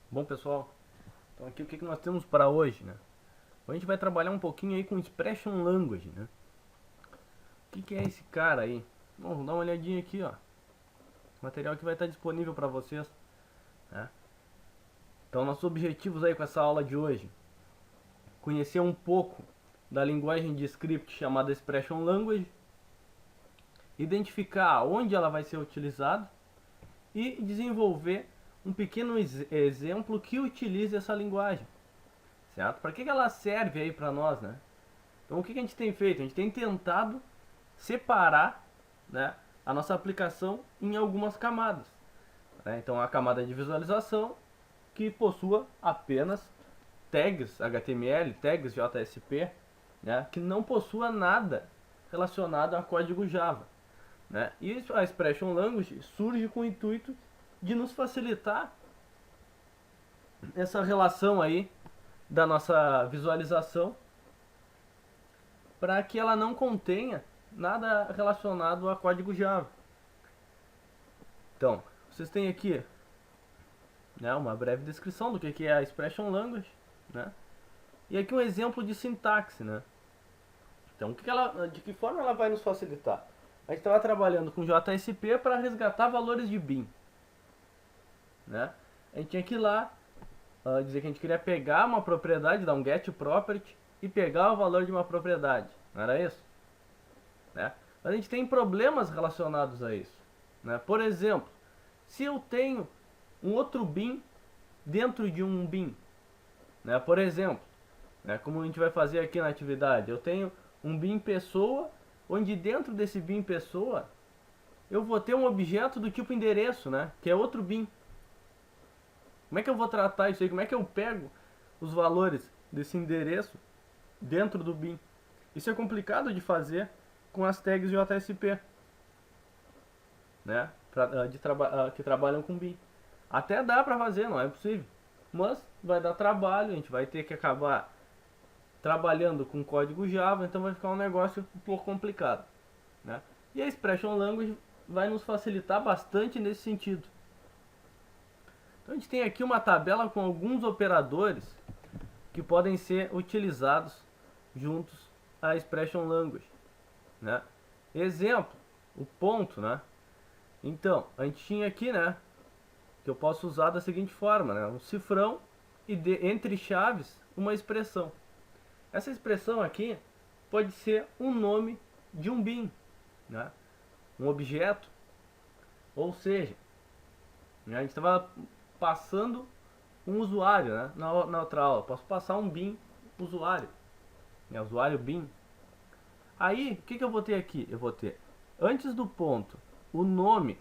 Bom, pessoal, então aqui o que nós temos para hoje, né? A gente vai trabalhar um pouquinho aí com Expression Language, né? O que é esse cara aí? Bom, vamos dar uma olhadinha aqui, ó. Material que vai estar disponível para vocês, né? Então, nossos objetivos aí com essa aula de hoje: conhecer um pouco da linguagem de script chamada Expression Language, identificar onde ela vai ser utilizada e desenvolver um pequeno exemplo que utilize essa linguagem, certo? Para que ela serve aí para nós, né? Então o que a gente tem feito? A gente tem tentado separar, né, a nossa aplicação em algumas camadas, né? Então a camada de visualização que possua apenas tags HTML, tags JSP, né, que não possua nada relacionado a código Java, né? E a Expression Language surge com o intuito de nos facilitar essa relação aí da nossa visualização, para que ela não contenha nada relacionado a código Java. Então, vocês têm aqui, né, uma breve descrição do que é a Expression Language, né? E aqui um exemplo de sintaxe, né? Então, de que forma ela vai nos facilitar? A gente estava trabalhando com JSP para resgatar valores de bin, né? A gente tinha que ir lá, dizer que a gente queria pegar uma propriedade, dar um get property e pegar o valor de uma propriedade, não era isso? Né? A gente tem problemas relacionados a isso, né? Por exemplo, se eu tenho um outro bin dentro de um bin, né? Por exemplo, né, como a gente vai fazer aqui na atividade, eu tenho um bin pessoa, onde dentro desse bin pessoa eu vou ter um objeto do tipo endereço, né, que é outro bin. Como é que eu vou tratar isso aí? Como é que eu pego os valores desse endereço dentro do bin? Isso é complicado de fazer com as tags JSP, né? Que trabalham com bin. Até dá para fazer, não é possível. Mas vai dar trabalho, a gente vai ter que acabar trabalhando com código Java, então vai ficar um negócio um pouco complicado, né? E a Expression Language vai nos facilitar bastante nesse sentido. Então a gente tem aqui uma tabela com alguns operadores que podem ser utilizados juntos à Expression Language, né? Exemplo, o ponto, né? Então, a gente tinha aqui, né, que eu posso usar da seguinte forma, né? Um cifrão e entre chaves uma expressão. Essa expressão aqui pode ser um nome de um bin, né? Um objeto, ou seja, né, a gente estava passando um usuário, né? Na outra aula, posso passar um bin usuário, né? Usuário bin. Aí, o que eu vou ter aqui? Eu vou ter, antes do ponto, o nome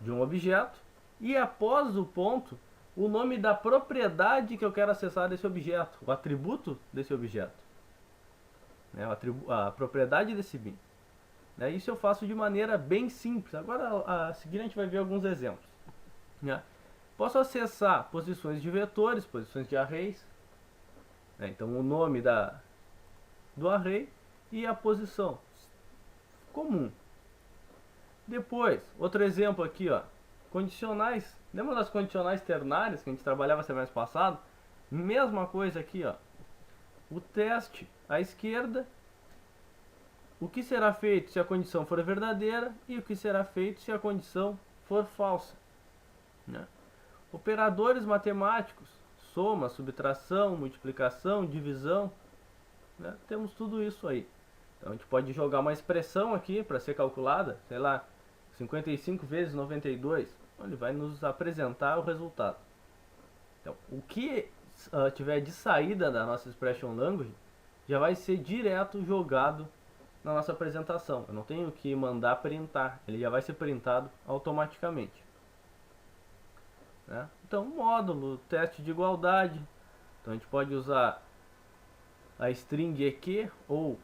de um objeto e após o ponto, o nome da propriedade que eu quero acessar desse objeto, o atributo desse objeto, né? A propriedade desse bin. Né? Isso eu faço de maneira bem simples. Agora, a seguir, a gente vai ver alguns exemplos. Né? Posso acessar posições de vetores, posições de arrays. Né? Então, o nome do array e a posição comum. Depois, outro exemplo aqui, ó, condicionais. Lembra das condicionais ternárias que a gente trabalhava semana passada? Mesma coisa aqui, ó. O teste à esquerda, o que será feito se a condição for verdadeira e o que será feito se a condição for falsa, né? Operadores matemáticos, soma, subtração, multiplicação, divisão, né? Temos tudo isso aí. Então a gente pode jogar uma expressão aqui para ser calculada, sei lá, 55 vezes 92, ele vai nos apresentar o resultado. Então, o que tiver de saída da nossa Expression Language já vai ser direto jogado na nossa apresentação. Eu não tenho que mandar printar, ele já vai ser printado automaticamente, né? Então, módulo, teste de igualdade. Então a gente pode usar a string EQ ou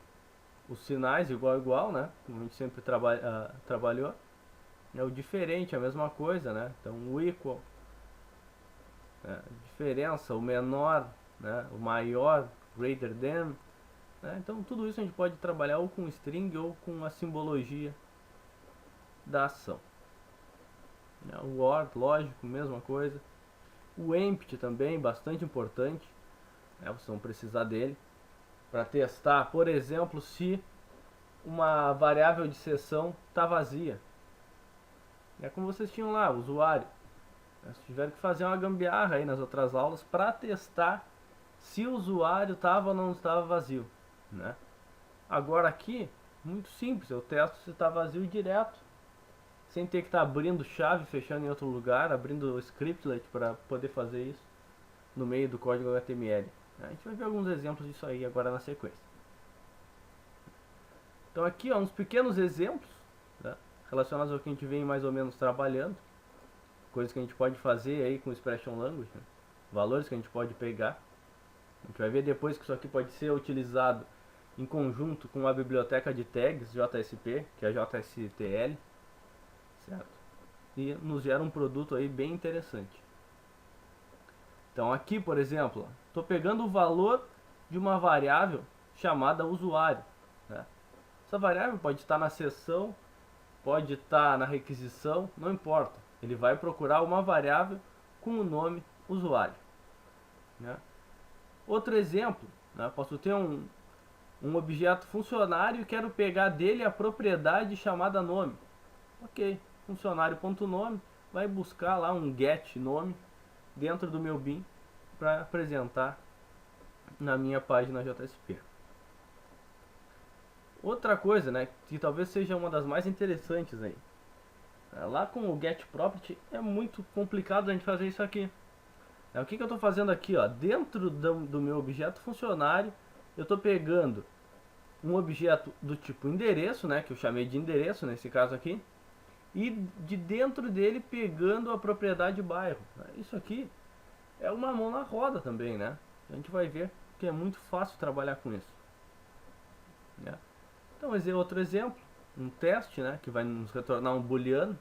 os sinais igual, né? Como a gente sempre trabalhou. É o diferente, a mesma coisa, né? Então o equal, né? Diferença, o menor, né? O maior, greater than, né? Então tudo isso a gente pode trabalhar ou com string ou com a simbologia da ação, né? O or, lógico, mesma coisa. O empty também, bastante importante, né? Vocês vão precisar dele para testar, por exemplo, se uma variável de sessão está vazia. É como vocês tinham lá, usuário. Vocês tiveram que fazer uma gambiarra aí nas outras aulas para testar se o usuário estava ou não estava vazio, né? Agora aqui, muito simples, eu testo se está vazio direto, sem ter que estar abrindo chave, fechando em outro lugar, abrindo o scriptlet para poder fazer isso no meio do código HTML. A gente vai ver alguns exemplos disso aí agora na sequência. Então aqui, ó, uns pequenos exemplos, né, relacionados ao que a gente vem mais ou menos trabalhando, coisas que a gente pode fazer aí com Expression Language, né, valores que a gente pode pegar. A gente vai ver depois que isso aqui pode ser utilizado em conjunto com a biblioteca de tags JSP, que é a JSTL, certo? E nos gera um produto aí bem interessante. Então aqui, por exemplo, estou pegando o valor de uma variável chamada usuário, né? Essa variável pode estar na seção, pode estar na requisição, não importa. Ele vai procurar uma variável com o nome usuário, né? Outro exemplo, né? Posso ter um objeto funcionário e quero pegar dele a propriedade chamada nome. Ok, funcionário.nome vai buscar lá um get nome dentro do meu bin para apresentar na minha página JSP. Outra coisa, né, que talvez seja uma das mais interessantes aí. Lá com o getProperty é muito complicado a gente fazer isso aqui. O que eu estou fazendo aqui, ó? Dentro do meu objeto funcionário, eu estou pegando um objeto do tipo endereço, né, que eu chamei de endereço nesse caso aqui, e de dentro dele pegando a propriedade bairro. Isso aqui é uma mão na roda também, né? A gente vai ver que é muito fácil trabalhar com isso, né? Então, outro exemplo, um teste, né, que vai nos retornar um booleano.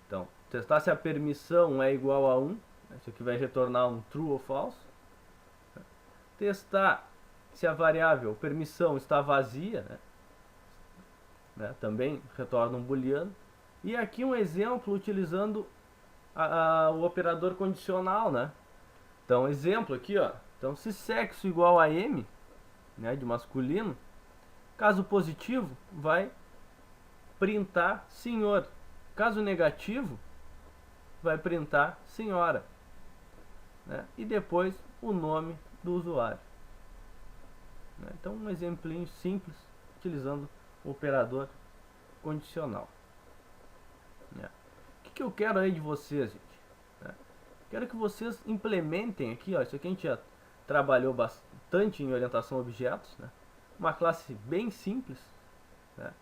Então, testar se a permissão é igual a 1, isso aqui vai retornar um true ou false. Testar se a variável permissão está vazia, né, também retorna um booleano. E aqui um exemplo utilizando o operador condicional, né? Então, exemplo aqui, ó. Então, se sexo igual a M, né, de masculino, caso positivo, vai printar senhor. Caso negativo, vai printar senhora, né? E depois o nome do usuário, né? Então, um exemplinho simples utilizando o operador condicional, né? O que eu quero aí de vocês, gente, né? Quero que vocês implementem aqui, ó, isso aqui a gente já trabalhou bastante em orientação a objetos, né? Uma classe bem simples, né,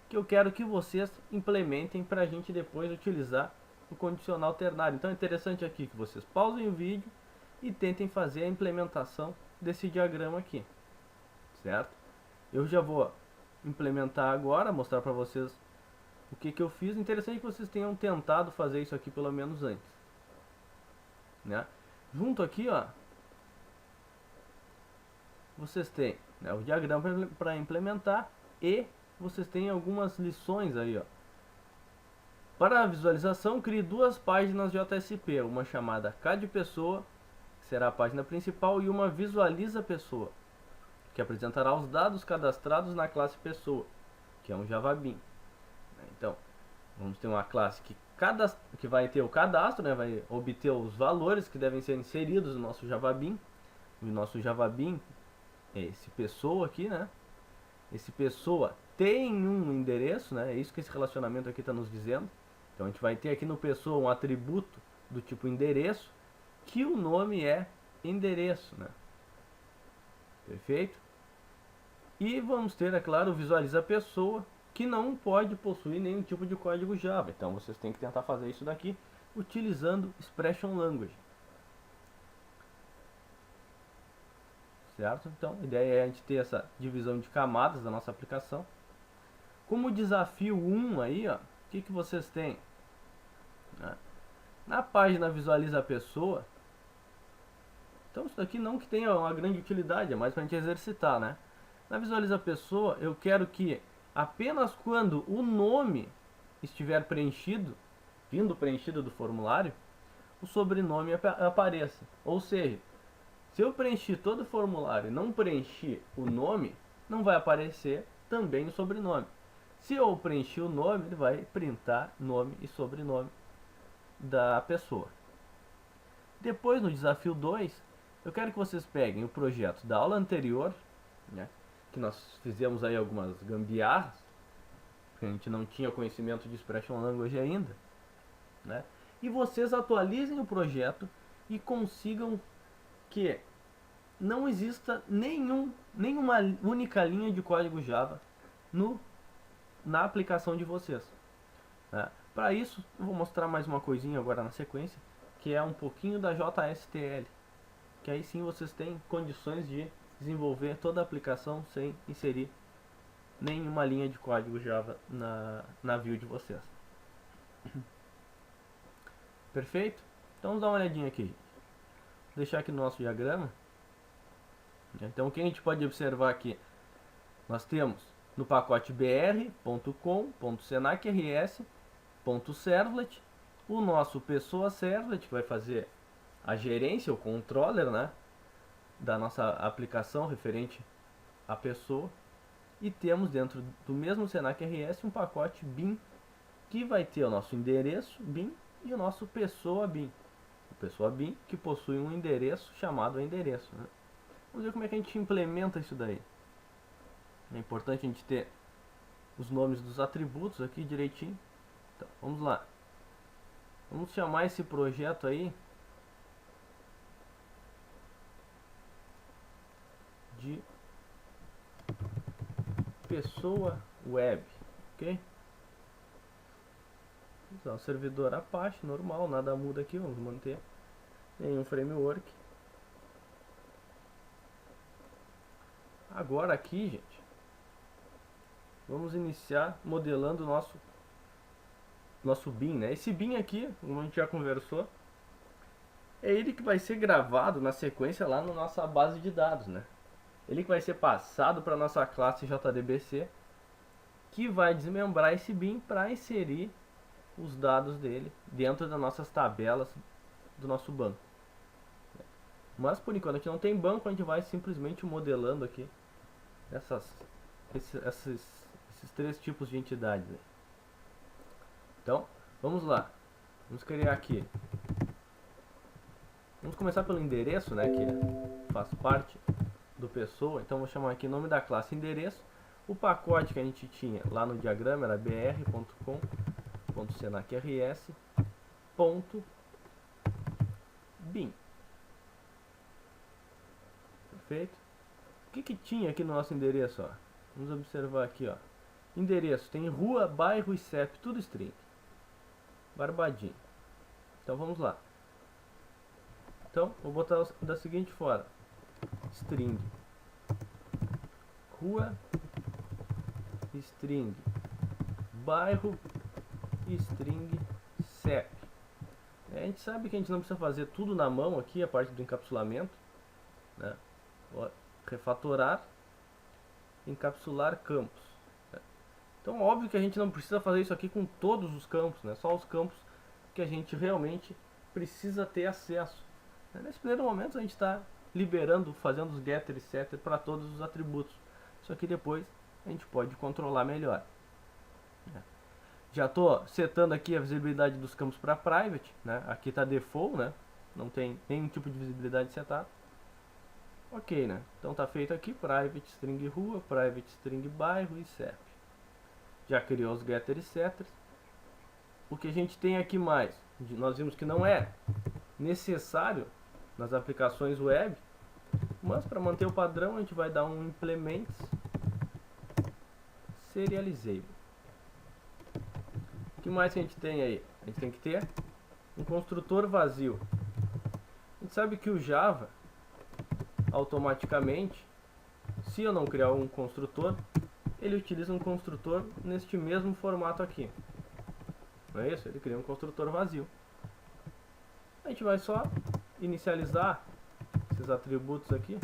que eu quero que vocês implementem para a gente depois utilizar o condicional ternário. Então é interessante aqui que vocês pausem o vídeo e tentem fazer a implementação desse diagrama aqui, certo? Eu já vou implementar agora, mostrar para vocês o que eu fiz. Interessante que vocês tenham tentado fazer isso aqui pelo menos antes, né? Junto aqui, ó, vocês têm, né, o diagrama para implementar e vocês têm algumas lições aí, ó. Para a visualização, crie duas páginas JSP, uma chamada CAD pessoa, que será a página principal, e uma visualiza pessoa, que apresentará os dados cadastrados na classe pessoa, que é um JavaBean. Então, vamos ter uma classe que vai ter o cadastro, né, vai obter os valores que devem ser inseridos no nosso JavaBean. O nosso JavaBean é esse pessoa aqui, né? Esse pessoa tem um endereço, né? É isso que esse relacionamento aqui está nos dizendo. Então a gente vai ter aqui no pessoa um atributo do tipo endereço, que o nome é endereço, né? Perfeito? E vamos ter, é claro, o visualiza pessoa, que não pode possuir nenhum tipo de código Java. Então vocês têm que tentar fazer isso daqui utilizando Expression Language. Certo? Então, a ideia é a gente ter essa divisão de camadas da nossa aplicação. Como desafio 1 aí, ó, o que vocês têm? Na página visualiza a pessoa. Então, isso daqui não que tenha uma grande utilidade, é mais para a gente exercitar, né? Na visualiza a pessoa, eu quero que apenas quando o nome estiver preenchido, vindo preenchido do formulário, o sobrenome apareça. Ou seja, se eu preencher todo o formulário e não preencher o nome, não vai aparecer também o sobrenome. Se eu preencher o nome, ele vai printar nome e sobrenome da pessoa. Depois, no desafio 2, eu quero que vocês peguem o projeto da aula anterior, né, que nós fizemos aí algumas gambiarras, porque a gente não tinha conhecimento de Expression Language ainda, né, e vocês atualizem o projeto e consigam que não exista nenhuma única linha de código Java na aplicação de vocês. Né? Para isso, eu vou mostrar mais uma coisinha agora na sequência, que é um pouquinho da JSTL, que aí sim vocês têm condições de desenvolver toda a aplicação sem inserir nenhuma linha de código Java na view de vocês. Perfeito? Então vamos dar uma olhadinha aqui. Vou deixar aqui no nosso diagrama. Então o que a gente pode observar aqui? Nós temos no pacote br.com.senacrs.servlet o nosso pessoa servlet, que vai fazer a gerência, o controller, né, da nossa aplicação referente à pessoa. E temos dentro do mesmo SenacRS um pacote bin, que vai ter o nosso endereço bin e o nosso pessoa bin. O pessoa bin que possui um endereço chamado endereço. Né? Vamos ver como é que a gente implementa isso daí. É importante a gente ter os nomes dos atributos aqui direitinho. Então, vamos lá. Vamos chamar esse projeto aí de pessoa web, ok? Vamos usar o servidor Apache, normal, nada muda aqui, vamos manter nenhum framework. Agora aqui, gente, vamos iniciar modelando o nosso bin, né? Esse bin aqui, como a gente já conversou, é ele que vai ser gravado na sequência lá na nossa base de dados, né? Ele que vai ser passado para a nossa classe JDBC, que vai desmembrar esse bin para inserir os dados dele dentro das nossas tabelas do nosso banco. Mas por enquanto a gente não tem banco, a gente vai simplesmente modelando aqui esses três tipos de entidades. Então, vamos lá. Vamos criar aqui. Vamos começar pelo endereço, né, que faz parte do pessoa. Então, vou chamar aqui o nome da classe endereço. O pacote que a gente tinha lá no diagrama era br.com.senacrs.bin. Perfeito? O que tinha aqui no nosso endereço? Ó? Vamos observar aqui. Ó. Endereço tem rua, bairro e CEP, tudo string. Barbadinho. Então vamos lá. Então, vou botar da seguinte forma. String rua, string bairro e string CEP. A gente sabe que a gente não precisa fazer tudo na mão aqui, a parte do encapsulamento, né? Refatorar, encapsular campos. Então, óbvio que a gente não precisa fazer isso aqui com todos os campos, né? Só os campos que a gente realmente precisa ter acesso. Nesse primeiro momento a gente está liberando, fazendo os getter e setter para todos os atributos. Só que depois a gente pode controlar melhor. Já estou setando aqui a visibilidade dos campos para private, né? Aqui está default, né? Não tem nenhum tipo de visibilidade setada. Ok, né? Então está feito aqui private string rua, private string bairro e CEP. Já criou os getter e setters. O que a gente tem aqui mais? Nós vimos que não é necessário nas aplicações web, mas para manter o padrão a gente vai dar um implements serializable. O que mais que a gente tem aí? A gente tem que ter um construtor vazio. A gente sabe que o Java automaticamente, se eu não criar um construtor, ele utiliza um construtor neste mesmo formato aqui. Não é isso? Ele cria um construtor vazio. A gente vai só inicializar esses atributos aqui,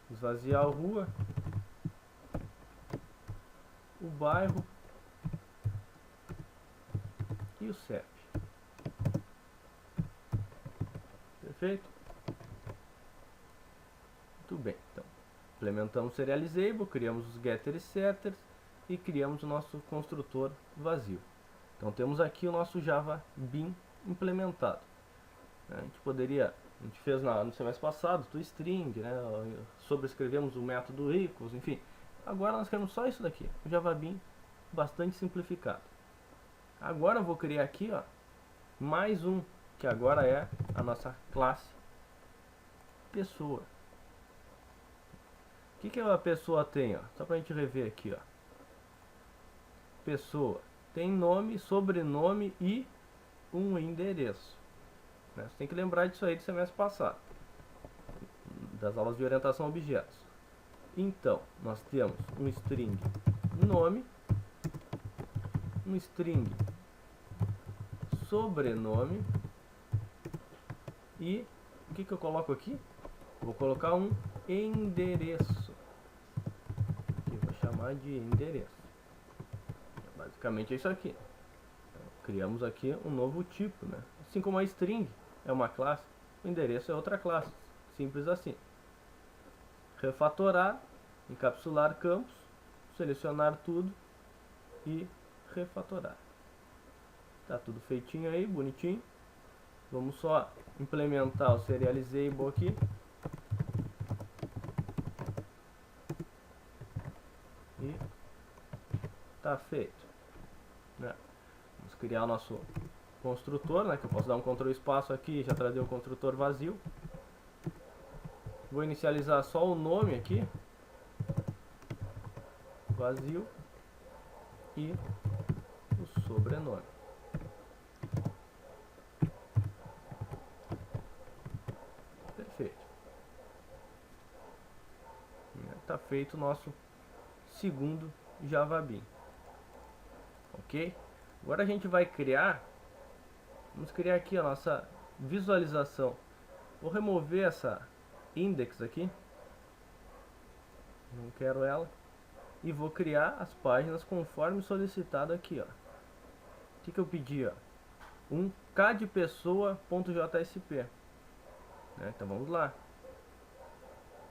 esvaziar a rua, o bairro e o CEP. Perfeito? Muito bem, então implementamos serializable, criamos os getters e setters e criamos o nosso construtor vazio. Então temos aqui o nosso Java Bean implementado. A gente fez no semestre passado toString, né? Sobrescrevemos o método equals, enfim. Agora nós queremos só isso daqui, o Java Bean bastante simplificado. Agora eu vou criar aqui, ó, mais um, que agora é a nossa classe pessoa. O que a pessoa tem, ó? Só pra gente rever aqui, ó. Pessoa tem nome, sobrenome e um endereço. Né? Você tem que lembrar disso aí do semestre passado, das aulas de orientação a objetos. Então, nós temos um string nome, um string sobrenome e o que eu coloco aqui? Vou colocar um endereço, que eu vou chamar de endereço. Basicamente é isso aqui. Então, criamos aqui um novo tipo, né? Assim como a string é uma classe, o endereço é outra classe. Simples assim. Refatorar, encapsular campos, selecionar tudo e refatorar. Tá tudo feitinho aí, bonitinho. Vamos só implementar o serializable aqui. E tá feito, né? Vamos criar o nosso construtor, né? Que eu posso dar um Ctrl espaço aqui e já trazer o construtor vazio. Vou inicializar só o nome aqui, vazio, e o sobrenome. Perfeito. Tá feito o nosso segundo Java Bean. Ok? Agora a gente vai vamos criar aqui a nossa visualização. Vou remover essa index aqui, não quero ela, e vou criar as páginas conforme solicitado aqui, ó. O que eu pedi, ó? Um cadpessoa.jsp, né? Então vamos lá,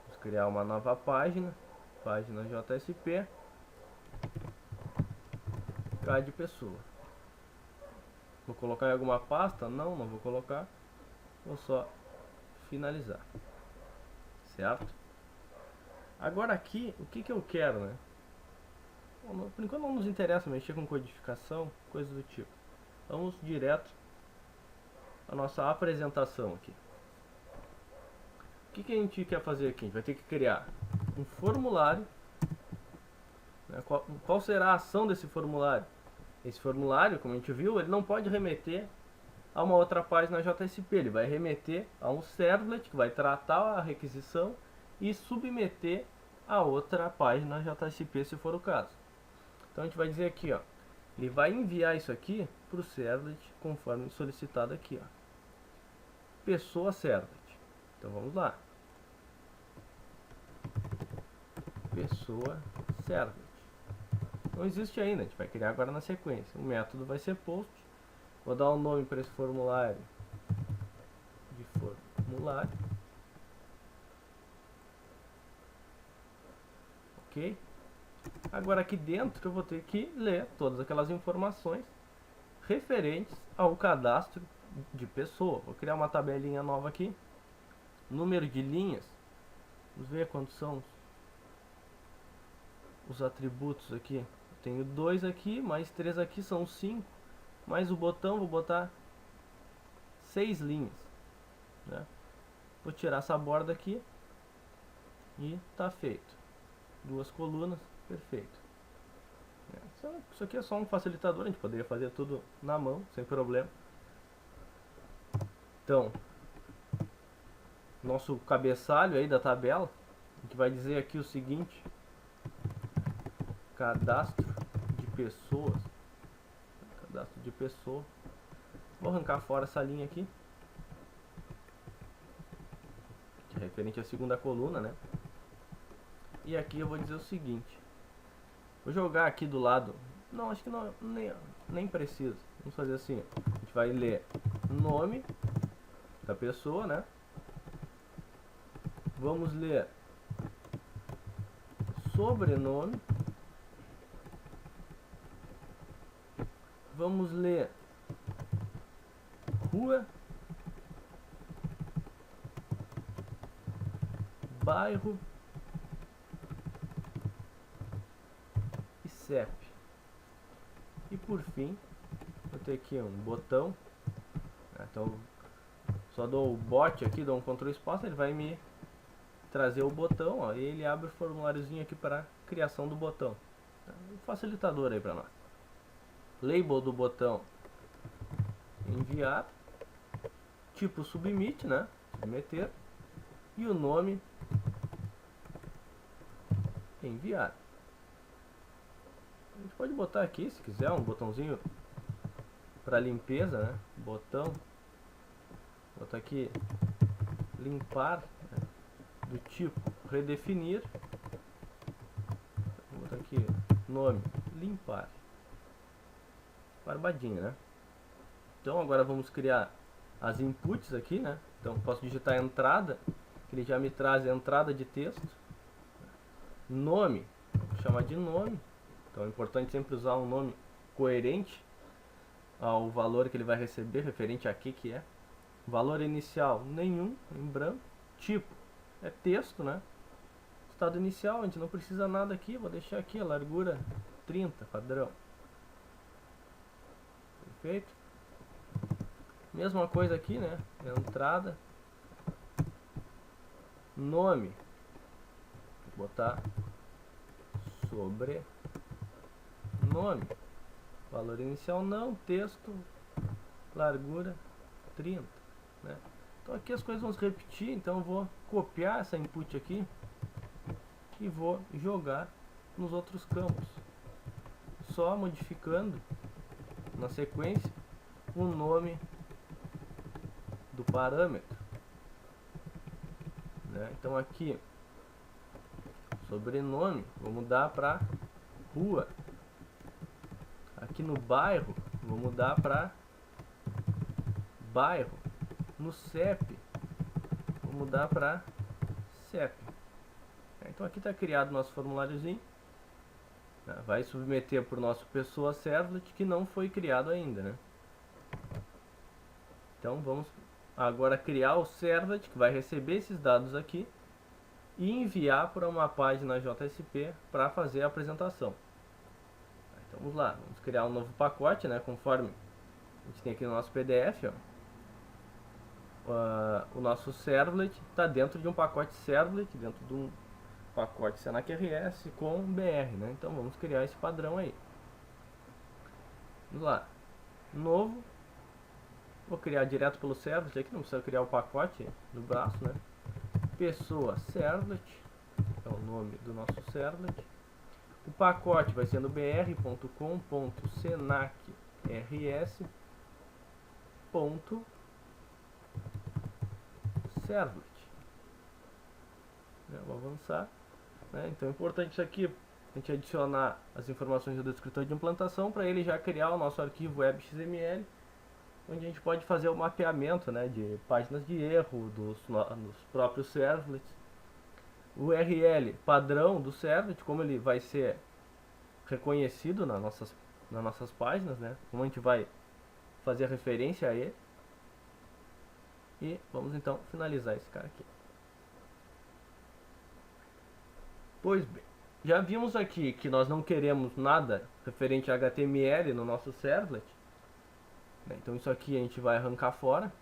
vamos criar uma nova página JSP cadpessoa. Vou colocar em alguma pasta? Não vou colocar, vou só finalizar, certo? Agora aqui, o que eu quero, né? Por enquanto não nos interessa mexer com codificação, coisas do tipo. Vamos direto à nossa apresentação aqui. O que a gente quer fazer aqui? A gente vai ter que criar um formulário, né? Qual será a ação desse formulário? Esse formulário, como a gente viu, ele não pode remeter a uma outra página JSP. Ele vai remeter a um servlet que vai tratar a requisição e submeter a outra página JSP, se for o caso. Então a gente vai dizer aqui, ó, ele vai enviar isso aqui para o servlet conforme solicitado aqui, ó. Pessoa servlet. Então vamos lá. Pessoa servlet. Não existe ainda, a gente vai criar agora na sequência. O método vai ser post. Vou dar um nome para esse formulário de formulário. Ok? Agora aqui dentro eu vou ter que ler todas aquelas informações referentes ao cadastro de pessoa. Vou criar uma tabelinha nova aqui. Número de linhas. Vamos ver quantos são os atributos aqui. Eu tenho 2 aqui, mais 3 aqui, são 5. Mais o botão, vou botar 6 linhas, né? Vou tirar essa borda aqui e tá feito. 2 colunas, perfeito. Isso aqui é só um facilitador, a gente poderia fazer tudo na mão, sem problema. Então, nosso cabeçalho aí da tabela, a gente vai dizer aqui o seguinte: cadastro de pessoas. Cadastro de pessoa. Vou arrancar fora essa linha aqui, que é referente à segunda coluna, né? E aqui eu vou dizer o seguinte: vou jogar aqui do lado. Não, acho que não, nem precisa. Vamos fazer assim: a gente vai ler nome da pessoa, né? Vamos ler sobrenome. Vamos ler rua, bairro e CEP. E por fim, vou ter aqui um botão. Então, só dou o bot aqui, dou um Ctrl espaço, ele vai me trazer o botão, ó, e ele abre o formuláriozinho aqui para criação do botão. Um facilitador aí para nós. Label do botão, enviar. Tipo submit, né? Submeter. E o nome, enviar. A gente pode botar aqui, se quiser, um botãozinho para limpeza, né? Botão. Botar aqui limpar, né? Do tipo redefinir. Vou botar aqui nome limpar. Barbadinho, né? Então agora vamos criar as inputs aqui, né? Então posso digitar entrada, que ele já me traz a entrada de texto. Nome, vou chamar de nome. Então é importante sempre usar um nome coerente ao valor que ele vai receber, referente a que é. Valor inicial, nenhum, em branco. Tipo, é texto, né? Estado inicial, a gente não precisa nada aqui, vou deixar aqui a largura 30, padrão. Perfeito? Mesma coisa aqui, né? Entrada. Nome. Vou botar sobrenome. Valor inicial não, texto, largura 30, né? Então aqui as coisas vão se repetir, então eu vou copiar essa input aqui e vou jogar nos outros campos, só modificando na sequência o nome do parâmetro, né? Então aqui sobrenome vou mudar para rua. Aqui no bairro vou mudar para bairro. No CEP vou mudar para CEP. Então aqui está criado o nosso formuláriozinho. Vai submeter para o nosso pessoa servlet, que não foi criado ainda, né? Então vamos agora criar o servlet, que vai receber esses dados aqui e enviar para uma página JSP para fazer a apresentação. Então vamos lá, vamos criar um novo pacote, né? Conforme a gente tem aqui no nosso PDF, ó. O nosso servlet está dentro de um pacote servlet, dentro de um pacote Senac RS com BR, né? Então vamos criar esse padrão aí. Vamos lá, novo, vou criar direto pelo servlet, aqui não precisa criar o pacote do braço, né? Pessoa servlet, é o nome do nosso servlet. O pacote vai ser no br.com.senacrs.servlet. Vou avançar, né? Então é importante isso aqui, a gente adicionar as informações do descritor de implantação para ele já criar o nosso arquivo web XML, onde a gente pode fazer o mapeamento, né, de páginas de erro dos próprios servlets. O URL padrão do servlet, como ele vai ser reconhecido nas nossas páginas, né? Como a gente vai fazer a referência a ele. E vamos então finalizar esse cara aqui. Pois bem, já vimos aqui que nós não queremos nada referente a HTML no nosso servlet. Então isso aqui a gente vai arrancar fora.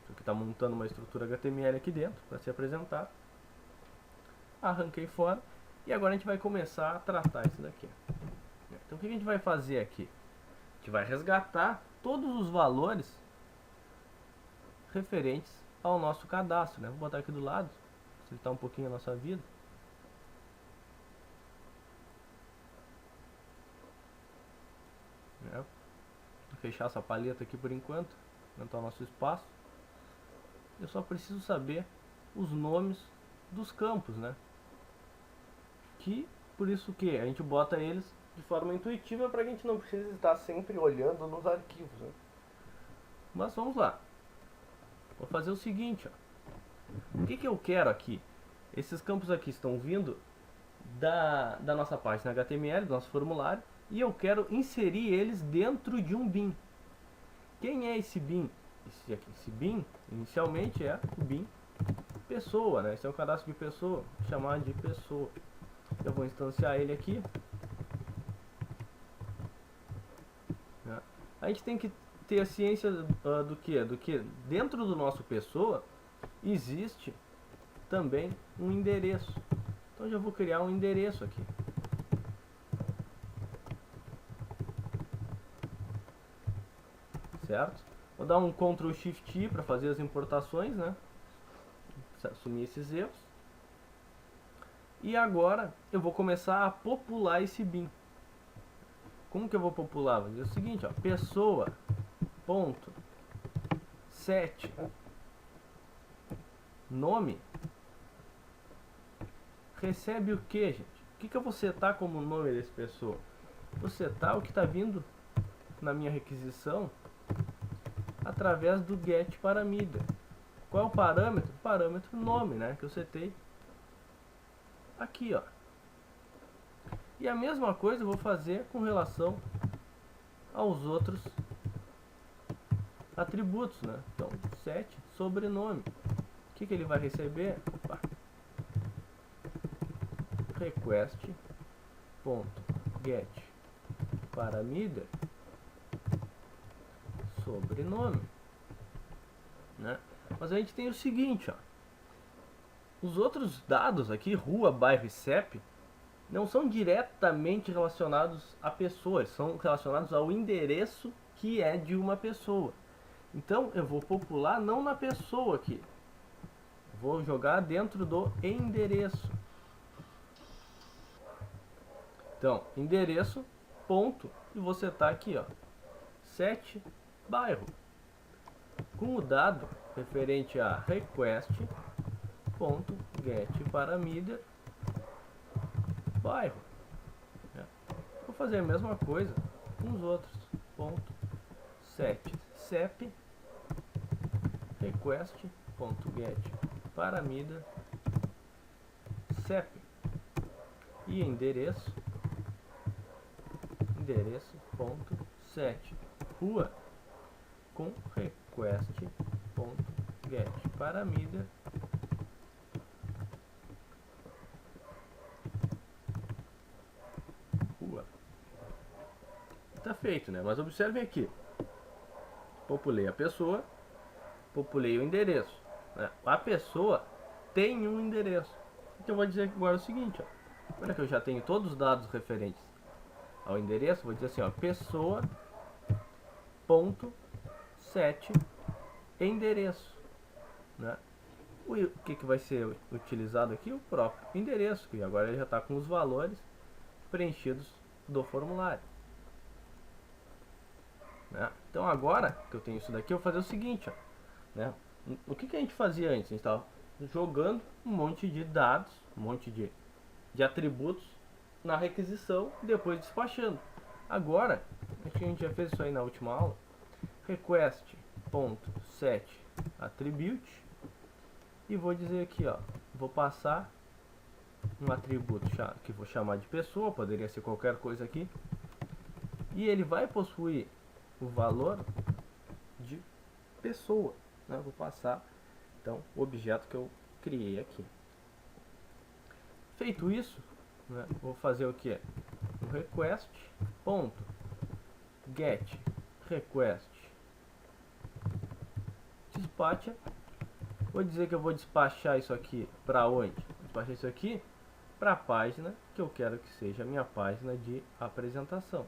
Isso aqui está montando uma estrutura HTML aqui dentro para se apresentar. Arranquei fora. E agora a gente vai começar a tratar isso daqui. Então o que a gente vai fazer aqui? A gente vai resgatar todos os valores referentes ao nosso cadastro, né? Vou botar aqui do lado, facilitar um pouquinho a nossa vida. Vou fechar essa paleta aqui por enquanto, aumentar o nosso espaço. Eu só preciso saber os nomes dos campos, né? Que, por isso que a gente bota eles de forma intuitiva para que a gente não precise estar sempre olhando nos arquivos, né? Mas vamos lá. Vou fazer o seguinte, ó. O que eu quero aqui? Esses campos aqui estão vindo da nossa página HTML, do nosso formulário, e eu quero inserir eles dentro de um bin. Quem é esse bin? Esse bin, inicialmente, é o bin pessoa, né? Esse é um cadastro de pessoa, vou chamar de pessoa. Eu vou instanciar ele aqui. Né? A gente tem que ter a ciência do que? Do que dentro do nosso pessoa existe também um endereço. Então eu já vou criar um endereço aqui. Certo? Vou dar um Ctrl Shift I para fazer as importações, né? Assumir esses erros. E agora eu vou começar a popular esse bin. Como que eu vou popular? Vou dizer o seguinte, ó, pessoa ponto set nome recebe o que, gente? O que eu vou setar como nome desse pessoa? Vou setar o que está vindo na minha requisição através do get parameter. Qual é o parâmetro? O parâmetro nome, né? Que eu setei aqui, ó. E a mesma coisa eu vou fazer com relação aos outros atributos, né? Então, set sobrenome. O que ele vai receber? Opa. Request ponto get parameter sobrenome, né? Mas a gente tem o seguinte, ó. Os outros dados aqui, rua, bairro e CEP, não são diretamente relacionados a pessoas, são relacionados ao endereço que é de uma pessoa. Então eu vou popular não na pessoa aqui, vou jogar dentro do endereço. Então, endereço, ponto, e vou setar aqui, ó, set bairro, com o dado referente a request ponto get parameter bairro. Vou fazer a mesma coisa com os outros. Ponto set CEP request ponto get parameter CEP e endereço ponto set rua com request ponto get parameter rua. Tá feito, né? Mas observem aqui, populei a pessoa, populei o endereço, né? A pessoa tem um endereço. Então eu vou dizer agora o seguinte, ó. Olha que eu já tenho todos os dados referentes ao endereço, vou dizer assim, ó, pessoa ponto set endereço, né? O que vai ser utilizado aqui? O próprio endereço, que agora ele já está com os valores preenchidos do formulário, né? Então agora que eu tenho isso daqui, eu vou fazer o seguinte, ó, né? O que a gente fazia antes? A gente estava jogando um monte de dados, um monte de atributos na requisição, depois despachando. Agora, acho que a gente já fez isso aí na última aula, request.set attribute, e vou dizer aqui, ó, vou passar um atributo que vou chamar de pessoa, poderia ser qualquer coisa aqui, e ele vai possuir o valor de pessoa, né? Vou passar então o objeto que eu criei aqui. Feito isso, né, vou fazer o que? O request ponto get request despacha. Vou dizer que eu vou despachar isso aqui para onde? Despachar isso aqui para a página que eu quero que seja a minha página de apresentação.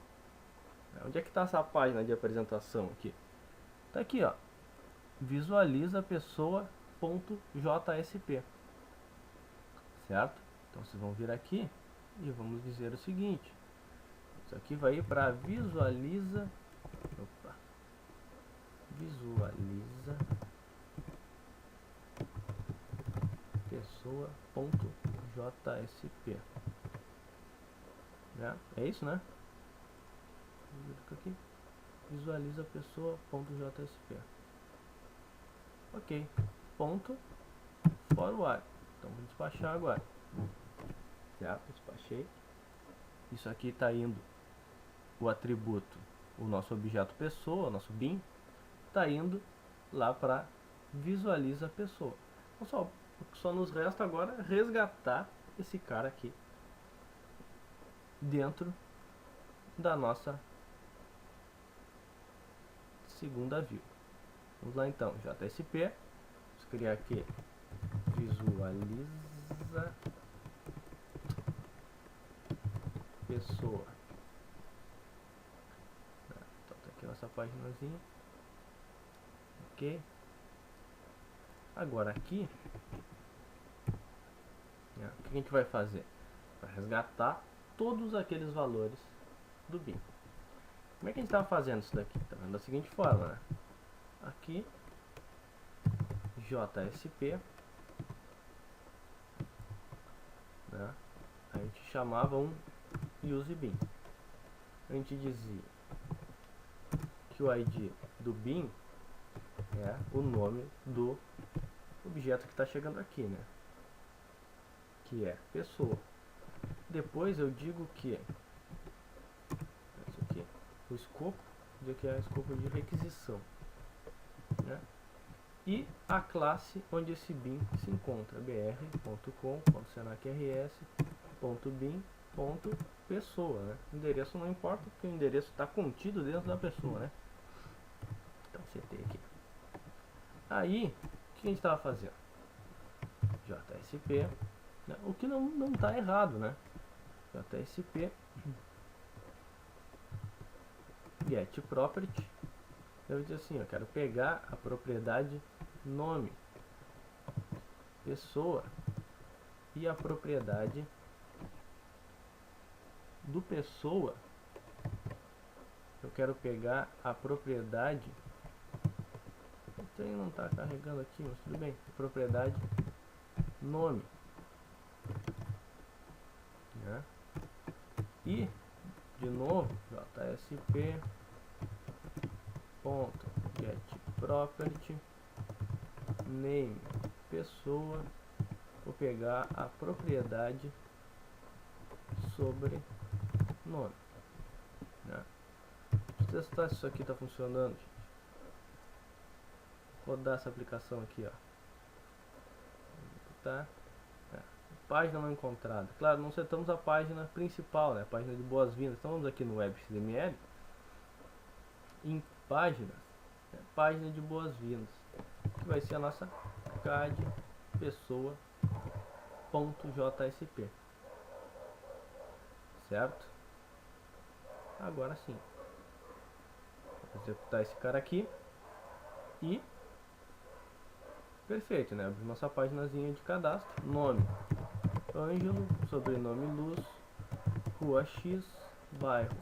Onde é que está essa página de apresentação aqui? Está aqui, ó. Visualiza pessoa.jsp. Certo? Então vocês vão vir aqui e vamos dizer o seguinte. Isso aqui vai ir para visualiza. Opa, visualiza pessoa.jsp. Né? É isso, né? Aqui. Visualiza pessoa.jsp. Ok. Ponto. forward. Então vou despachar agora. Certo? Despachei. Isso aqui está indo o atributo, o nosso objeto pessoa, o nosso bin, está indo lá para visualiza a pessoa. Então só nos resta agora resgatar esse cara aqui dentro da nossa segunda view. Vamos lá então, JSP, vamos criar aqui visualiza pessoa. Então tá aqui nossa paginazinha. Ok. Agora aqui, o que a gente vai fazer? Vai resgatar todos aqueles valores do bin. Como é que a gente estava fazendo isso daqui? Tá vendo da seguinte forma, né? Aqui, JSP, né? A gente chamava um useBin. A gente dizia que o ID do bin é o nome do objeto que está chegando aqui, né? Que é pessoa. Depois eu digo que isso aqui, o escopo, digo que é o escopo de requisição, né? E a classe onde esse bin se encontra, br.com.senacrs.bin.pessoa, né? O endereço não importa, porque o endereço está contido dentro da pessoa, né? Então CT aqui. Aí, o que a gente estava fazendo? JSP, né? O que não está errado, né? JSP get property. Eu digo assim, eu quero pegar a propriedade nome, pessoa e a propriedade do pessoa. Eu quero pegar a propriedade. O trem não está carregando aqui, mas tudo bem. A propriedade nome, né? E de novo JSP ponto get property name pessoa. Vou pegar a propriedade sobre nome, né? Deixa eu testar se isso aqui está funcionando, gente. Vou rodar essa aplicação aqui, ó. Tá? Página não encontrada. Claro, não setamos a página principal, né? A página de boas-vindas. Então vamos aqui no WebXML, em páginas, né? Página de boas-vindas, que vai ser a nossa cad pessoa.jsp, certo? Agora sim, vou executar esse cara aqui e perfeito, né? Abrir nossa paginazinha de cadastro. Nome Ângelo, sobrenome Luz, Rua X, bairro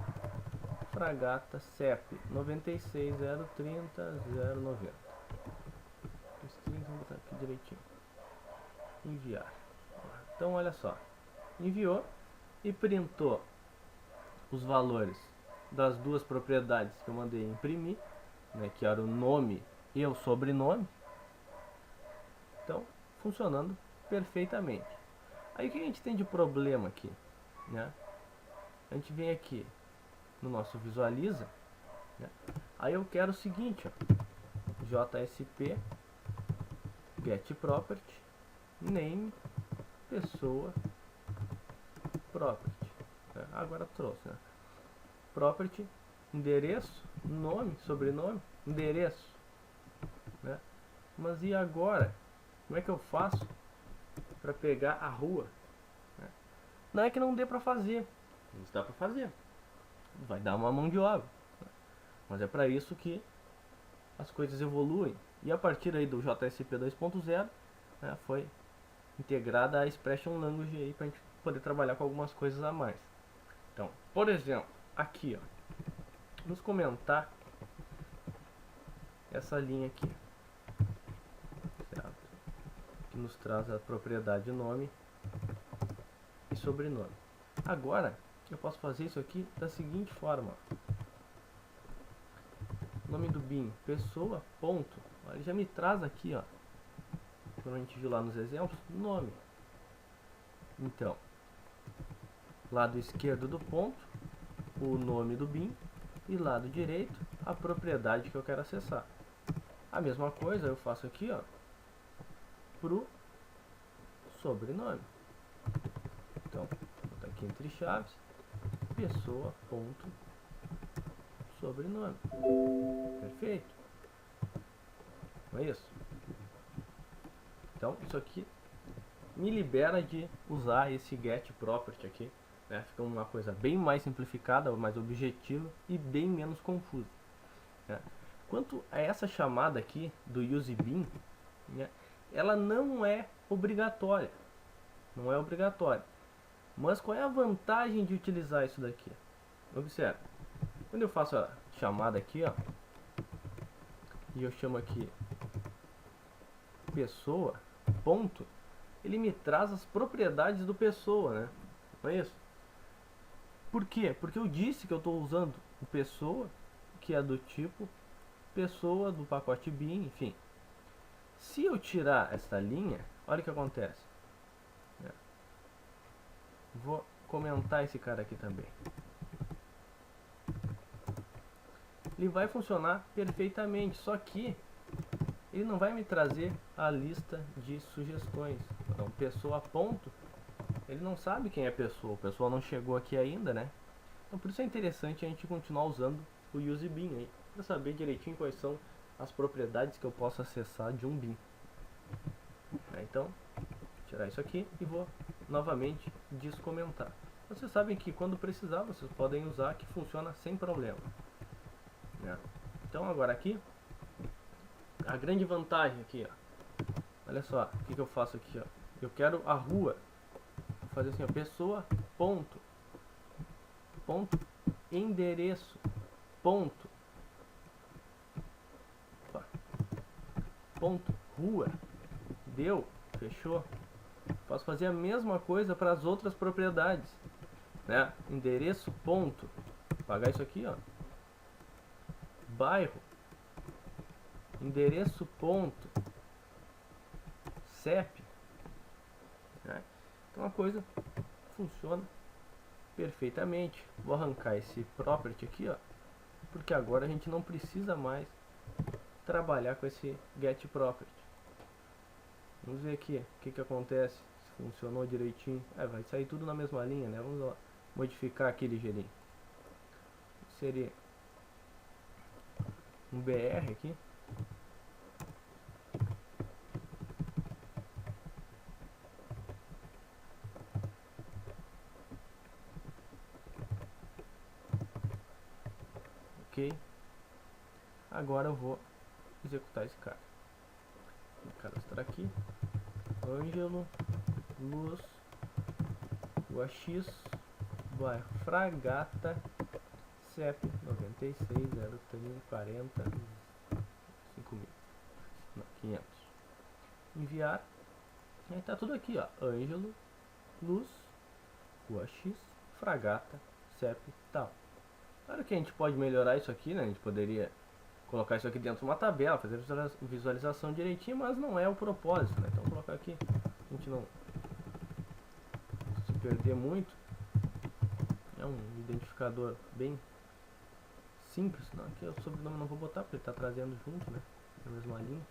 Fragata, CEP 96030 090. Vamos botar aqui direitinho. Enviar. Então olha só, enviou e printou os valores das duas propriedades que eu mandei imprimir, né, que era o nome e o sobrenome. Então, funcionando perfeitamente. Aí o que a gente tem de problema aqui, né? A gente vem aqui no nosso visualiza, né? Aí eu quero o seguinte, ó, JSP get property name pessoa property, né? Agora trouxe, né? Property, endereço, nome, sobrenome, endereço, né? Mas e agora? Como é que eu faço para pegar a rua? Não é que não dê para fazer, isso dá para fazer, vai dar uma mão de obra, mas é para isso que as coisas evoluem. E a partir aí do JSP 2.0, né, foi integrada a Expression Language aí para a gente poder trabalhar com algumas coisas a mais. Então, por exemplo, aqui, ó, vamos comentar essa linha aqui, certo? Que nos traz a propriedade nome e sobrenome. Agora eu posso fazer isso aqui da seguinte forma: nome do bin pessoa ponto, ele já me traz aqui, ó, como a gente viu lá nos exemplos, nome. Então, lado esquerdo do ponto, o nome do bin, e lado direito, a propriedade que eu quero acessar. A mesma coisa eu faço aqui, ó, pro sobrenome. Então, vou botar aqui entre chaves, pessoa, ponto, sobrenome. Perfeito. Não é isso? Então, isso aqui me libera de usar esse get property aqui, né? Fica uma coisa bem mais simplificada, mais objetiva e bem menos confusa, né? Quanto a essa chamada aqui do useBin, né, ela não é obrigatória, mas qual é a vantagem de utilizar isso daqui? Observe, quando eu faço a chamada aqui, ó, e eu chamo aqui pessoa, ponto, ele me traz as propriedades do pessoa, né? Não é isso? Por quê? Porque eu disse que eu estou usando o pessoa, que é do tipo pessoa do pacote bin, enfim. Se eu tirar essa linha, olha o que acontece. Vou comentar esse cara aqui também. Ele vai funcionar perfeitamente, só que ele não vai me trazer a lista de sugestões. Então, pessoa ponto, ele não sabe quem é pessoa, o pessoal não chegou aqui ainda, né? Então, por isso é interessante a gente continuar usando o useBin aí, para saber direitinho quais são as propriedades que eu posso acessar de um bin. Então, vou tirar isso aqui e vou novamente descomentar. Vocês sabem que quando precisar, vocês podem usar, que funciona sem problema. Então, agora aqui, a grande vantagem aqui, ó. Olha só, o que eu faço aqui, ó. Eu quero a rua. Vou fazer assim, ó, pessoa, ponto, endereço, ponto, rua. Deu, fechou. Posso fazer a mesma coisa para as outras propriedades, né? Endereço, ponto, apagar isso aqui, ó. Bairro, endereço, ponto, CEP, né? Então a coisa funciona perfeitamente. Vou arrancar esse property aqui, ó, porque agora a gente não precisa mais trabalhar com esse get property. Vamos ver aqui o que acontece, se funcionou direitinho. Vai sair tudo na mesma linha, né? Vamos lá, modificar aqui ligeirinho. Seria um BR aqui. Ok. Agora eu vou executar esse cara. Vou cadastrar aqui. Ângelo, Luz, Rua X, bairro Fragata, CEP 96 030 40 5.500. Enviar. Aí tá tudo aqui, ó. Ângelo, Luz, Rua X, Fragata, CEP tal. Claro que a gente pode melhorar isso aqui, né? A gente poderia colocar isso aqui dentro de uma tabela, fazer visualização direitinho, mas não é o propósito, né? Então vou colocar aqui, a gente não se perder muito. É um identificador bem simples, não, aqui o sobrenome não vou botar porque ele está trazendo junto, né? Na mesma linha.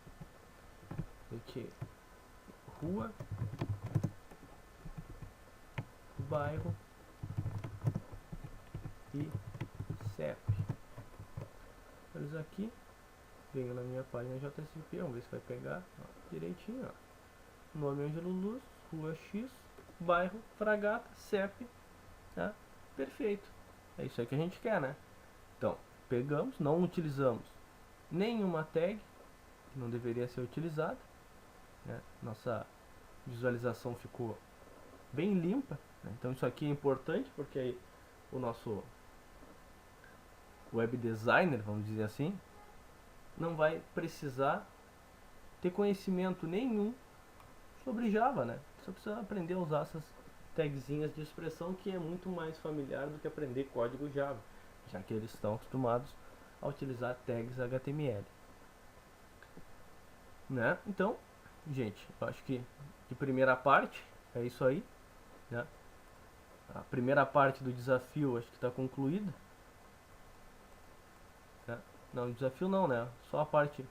Aqui, rua, bairro e CEP. Eles aqui, venho na minha página JSP, vamos ver se vai pegar, ó, direitinho, ó. Nome Ângelo Luz, Rua X, bairro Fragata, CEP, tá? Perfeito. É isso aí que a gente quer, né? Então, pegamos, não utilizamos nenhuma tag que não deveria ser utilizada, né? Nossa visualização ficou bem limpa, né? Então isso aqui é importante porque aí o nosso web designer, vamos dizer assim, não vai precisar ter conhecimento nenhum sobre Java, né? Só precisa aprender a usar essas tagzinhas de expressão, que é muito mais familiar do que aprender código Java, já que eles estão acostumados a utilizar tags HTML, né? Então, gente, eu acho que de primeira parte é isso aí, né? A primeira parte do desafio acho que está concluída, né? Não, desafio não, né? Só a parte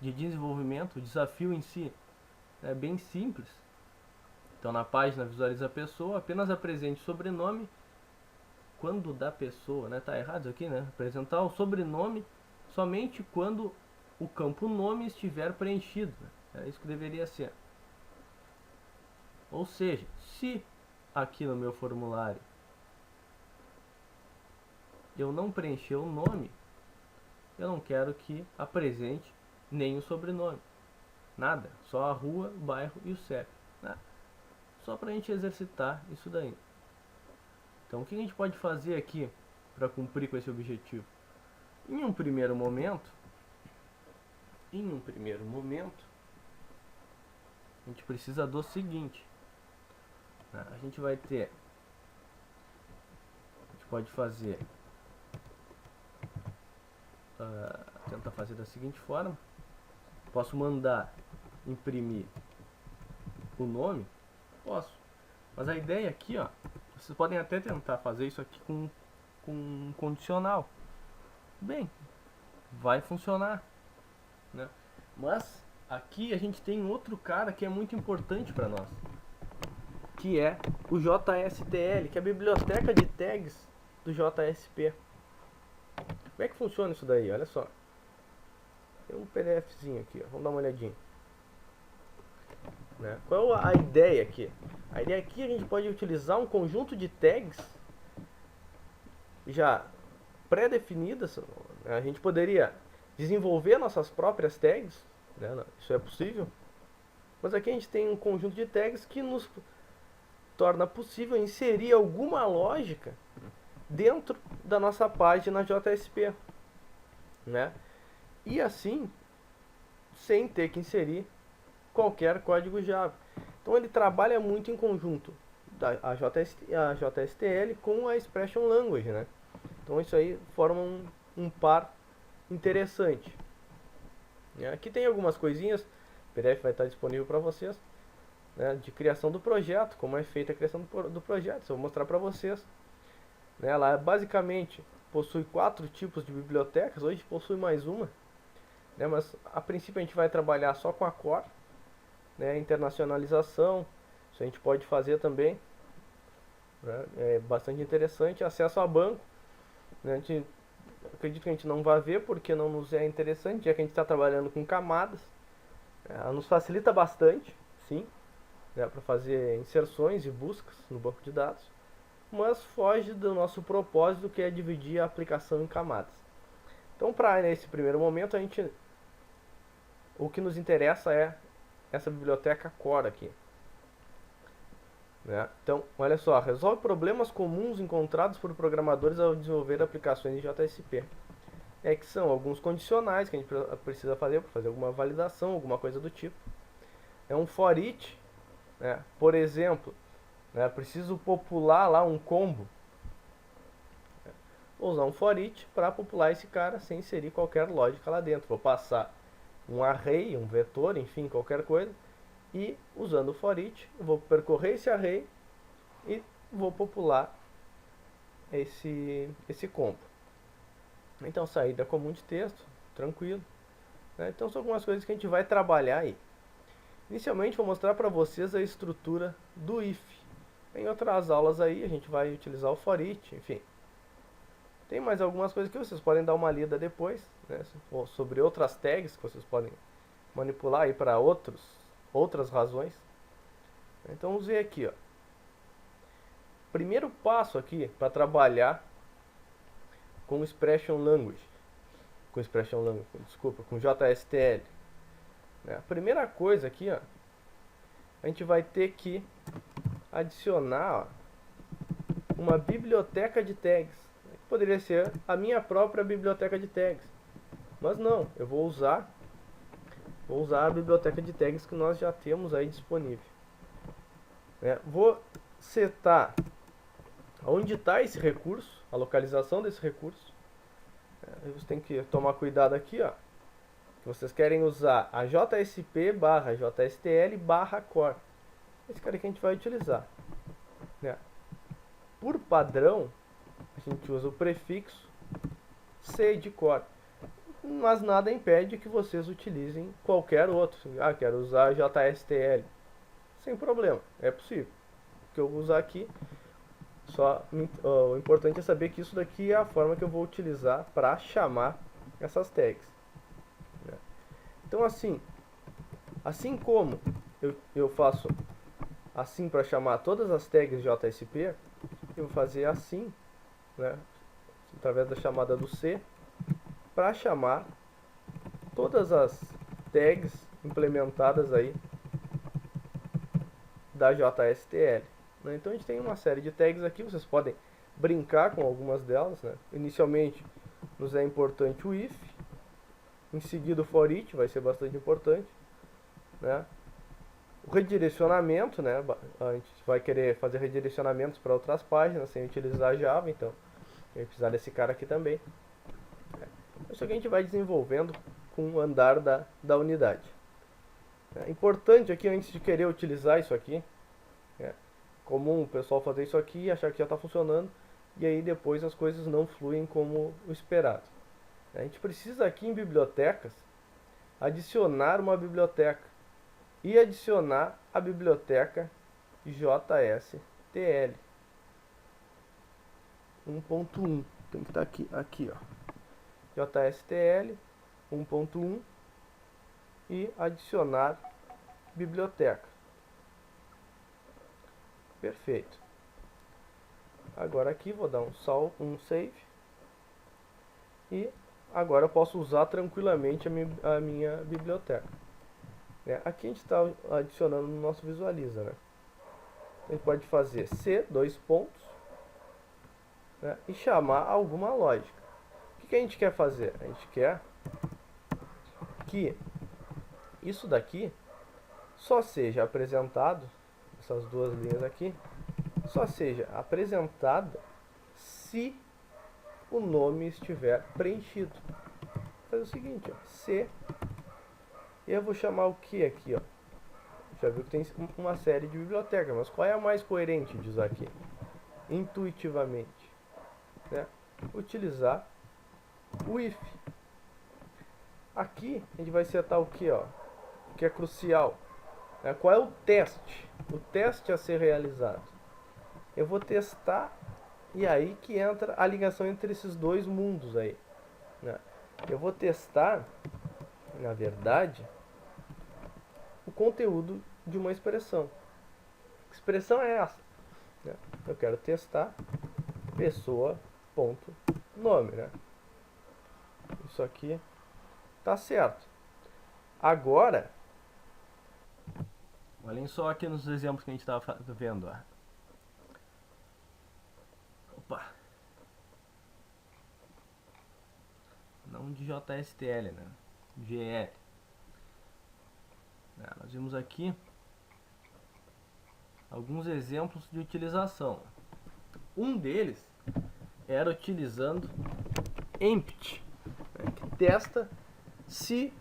de desenvolvimento. O desafio em si é bem simples. Então na página visualiza a pessoa, apenas apresente o sobrenome quando da pessoa, né? Tá errado aqui, né? Apresentar o sobrenome somente quando o campo nome estiver preenchido, né? É isso que deveria ser. Ou seja, se aqui no meu formulário eu não preencher o nome, eu não quero que apresente nem o sobrenome. Nada, só a rua, o bairro e o CEP, né? Só para a gente exercitar isso daí. Então o que a gente pode fazer aqui para cumprir com esse objetivo? Em um primeiro momento, a gente precisa do seguinte, né? A gente pode fazer, tentar fazer da seguinte forma. Posso mandar imprimir o nome? Posso. Mas a ideia aqui, ó, vocês podem até tentar fazer isso aqui com um condicional. Bem, vai funcionar, né? Mas aqui a gente tem outro cara que é muito importante para nós, que é o JSTL, que é a biblioteca de tags do JSP. Como é que funciona isso daí? Olha só. Tem um PDFzinho aqui, ó. Vamos dar uma olhadinha. Né? Qual a ideia aqui? A ideia aqui é a gente pode utilizar um conjunto de tags já pré-definidas. A gente poderia desenvolver nossas próprias tags, né? Isso é possível. Mas aqui a gente tem um conjunto de tags que nos torna possível inserir alguma lógica dentro da nossa página JSP, né? E assim, sem ter que inserir qualquer código Java. Então ele trabalha muito em conjunto a JSTL com a Expression Language, né? Então isso aí forma um par interessante. Aqui tem algumas coisinhas, o PDF vai estar disponível para vocês, né, de criação do projeto, como é feita a criação do projeto, isso eu vou mostrar para vocês. Ela basicamente possui 4 tipos de bibliotecas, hoje possui mais uma, né, mas a princípio a gente vai trabalhar só com a core, né, internacionalização, isso a gente pode fazer também, né, é bastante interessante. Acesso a banco, né, acredito que a gente não vai ver porque não nos é interessante, já que a gente está trabalhando com camadas. Ela nos facilita bastante, sim, né, para fazer inserções e buscas no banco de dados, mas foge do nosso propósito, que é dividir a aplicação em camadas. Então, para nesse primeiro momento, o que nos interessa é essa biblioteca core aqui, né? Então, olha só, resolve problemas comuns encontrados por programadores ao desenvolver aplicações em JSP. Que são alguns condicionais que a gente precisa fazer para fazer alguma validação, alguma coisa do tipo. É um for each, né? Por exemplo, né, preciso popular lá um combo. Vou usar um for each para popular esse cara sem inserir qualquer lógica lá dentro. Vou passar um array, um vetor, enfim, qualquer coisa. E usando o for each, eu vou percorrer esse array e vou popular esse combo. Então, saída comum de texto, tranquilo, né? Então são algumas coisas que a gente vai trabalhar aí. Inicialmente vou mostrar para vocês a estrutura do if. Em outras aulas aí a gente vai utilizar o for each, enfim. Tem mais algumas coisas que vocês podem dar uma lida depois, né, sobre outras tags que vocês podem manipular aí para outras razões. Então vamos ver aqui, ó. Primeiro passo aqui para trabalhar com Expression Language, com JSTL. A primeira coisa aqui, ó, a gente vai ter que adicionar, ó, uma biblioteca de tags. Poderia ser a minha própria biblioteca de tags, mas não, eu vou usar a biblioteca de tags que nós já temos aí disponível. Vou setar onde está esse recurso, a localização desse recurso. Você tem que tomar cuidado aqui, ó. que vocês querem usar a JSP barra JSTL barra core. Esse cara que a gente vai utilizar, né? Por padrão, a gente usa o prefixo C de core, mas nada impede que vocês utilizem qualquer outro. Ah, quero usar JSTL, sem problema, é possível. O que eu vou usar aqui, o importante é saber que isso daqui é a forma que eu vou utilizar para chamar essas tags, né? Então assim como eu faço assim para chamar todas as tags JSP, eu vou fazer assim, né, através da chamada do C, para chamar todas as tags implementadas aí da JSTL, né? Então a gente tem uma série de tags aqui, vocês podem brincar com algumas delas, né? Inicialmente nos é importante o if, em seguida o for each, vai ser bastante importante, né? O redirecionamento, né? A gente vai querer fazer redirecionamentos para outras páginas sem utilizar Java, então a gente vai precisar desse cara aqui também. Isso aqui a gente vai desenvolvendo com o andar da unidade. É importante aqui, antes de querer utilizar isso aqui, é comum o pessoal fazer isso aqui e achar que já está funcionando, e aí depois as coisas não fluem como o esperado. A gente precisa aqui em bibliotecas adicionar uma biblioteca e adicionar a biblioteca JSTL 1.1. Tem que estar aqui, ó. JSTL 1.1 e adicionar biblioteca. Perfeito. Agora aqui vou dar um save e agora eu posso usar tranquilamente a minha biblioteca. Aqui a gente está adicionando no nosso visualiza, né? A gente pode fazer C, dois pontos, né, e chamar alguma lógica. O que a gente quer fazer? A gente quer que isso daqui só seja apresentado, essas duas linhas aqui, só seja apresentada se o nome estiver preenchido. Vou fazer o seguinte, ó, C, e eu vou chamar o que aqui, ó? Já viu que tem uma série de bibliotecas, mas qual é a mais coerente de usar aqui? Intuitivamente, né? Utilizar o if. Aqui a gente vai setar o que, ó? O que é crucial, né? Qual é o teste? O teste a ser realizado. Eu vou testar, e aí que entra a ligação entre esses dois mundos aí, né? Eu vou testar, na verdade, o conteúdo de uma expressão. Que expressão é essa, né? Eu quero testar pessoa.nome, né? Isso aqui tá certo. Agora, olhem só aqui nos exemplos que a gente estava vendo, ó. Opa! Não de JSTL, né? GL. Nós vimos aqui alguns exemplos de utilização. Um deles era utilizando empty, né, que testa se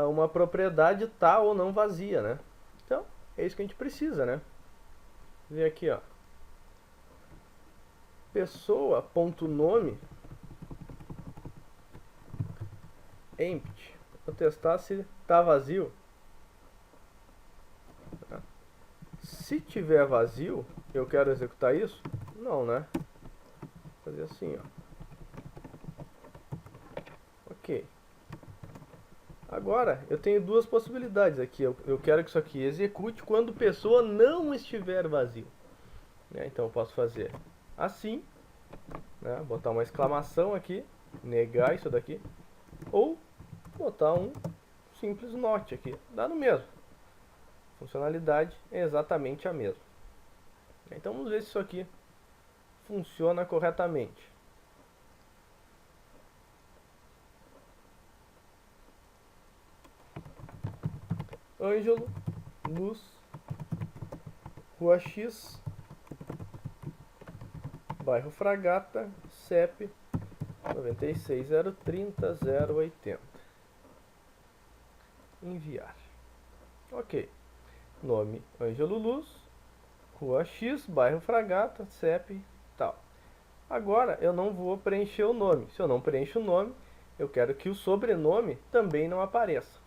uma propriedade está ou não vazia, né? Então, é isso que a gente precisa, né? Ver aqui, ó. Pessoa.nome empty. Vou testar se está vazio. Se tiver vazio, eu quero executar isso? Não, né? Vou fazer assim, ó. Ok. Agora, eu tenho duas possibilidades aqui. Eu quero que isso aqui execute quando pessoa não estiver vazio, né? Então eu posso fazer assim, né? Botar uma exclamação aqui, negar isso daqui, ou botar um simples not aqui, dá no mesmo. A funcionalidade é exatamente a mesma. Então vamos ver se isso aqui funciona corretamente. Ângelo, Luz, Rua X, bairro Fragata, CEP 96.030.080. Enviar. Ok. Nome Ângelo Luz, Rua X, bairro Fragata, CEP, tal. Agora eu não vou preencher o nome. Se eu não preencho o nome, eu quero que o sobrenome também não apareça.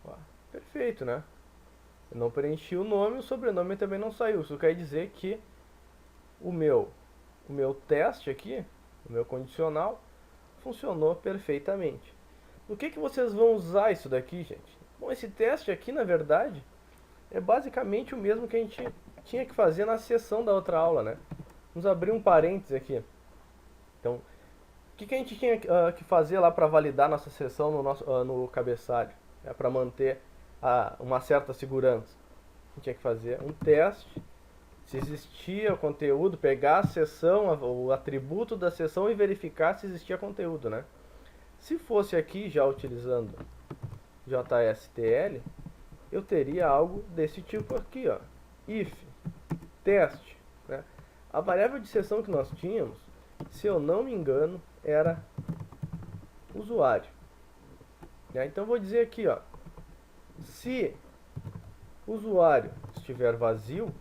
Ó, perfeito, né? Eu não preenchi o nome, o sobrenome também não saiu. Isso quer dizer que o meu teste aqui, o meu condicional, funcionou perfeitamente. No que vocês vão usar isso daqui, gente? Bom, esse teste aqui, na verdade, é basicamente o mesmo que a gente tinha que fazer na sessão da outra aula, né? Vamos abrir um parênteses aqui. Então, o que a gente tinha que fazer lá para validar nossa sessão no cabeçalho? Para manter uma certa segurança. A gente tinha que fazer um teste, se existia o conteúdo, pegar a sessão, o atributo da sessão e verificar se existia conteúdo, né? Se fosse aqui, já utilizando JSTL, eu teria algo desse tipo aqui, ó. If teste, né? A variável de sessão que nós tínhamos, se eu não me engano, era usuário, né? Então eu vou dizer aqui, ó, se o usuário estiver vazio,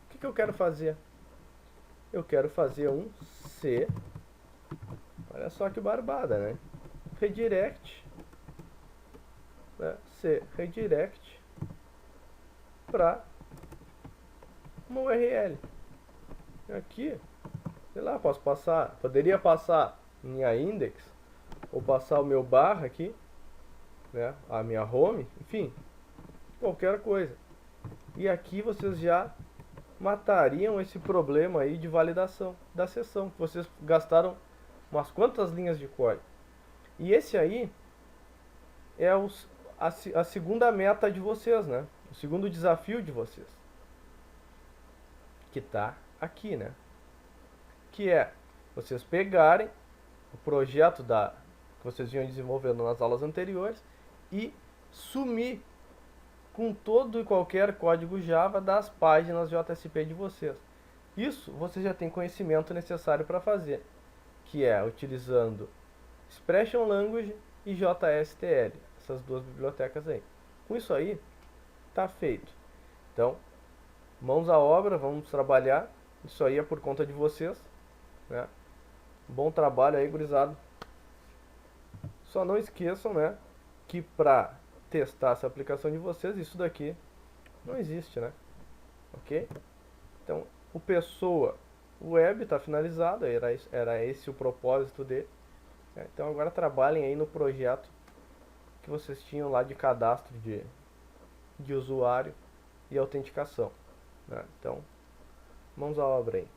o que eu quero fazer? Eu quero fazer um C, olha só que barbada, né? Redirect, né? C redirect para uma URL. Aqui, sei lá, poderia passar minha index, ou passar o meu barra aqui, né? A minha home, enfim, qualquer coisa. E aqui vocês já matariam esse problema aí de validação da sessão, que vocês gastaram umas quantas linhas de código. E esse aí é a segunda meta de vocês, né? O segundo desafio de vocês, que está aqui, né? Que é vocês pegarem o projeto que vocês vinham desenvolvendo nas aulas anteriores e sumir com todo e qualquer código Java das páginas JSP de vocês. Isso vocês já têm conhecimento necessário para fazer, que é utilizando Expression Language e JSTL, essas duas bibliotecas aí. Com isso aí, tá feito. Então, mãos à obra, vamos trabalhar. Isso aí é por conta de vocês, né? Bom trabalho aí, gurizada. Só não esqueçam, né, que para testar essa aplicação de vocês, isso daqui não existe, né? Ok? Então, o Pessoa Web está finalizado, era esse o propósito dele. Então agora trabalhem aí no projeto que vocês tinham lá de cadastro de usuário e autenticação, né? Então, mãos à obra aí.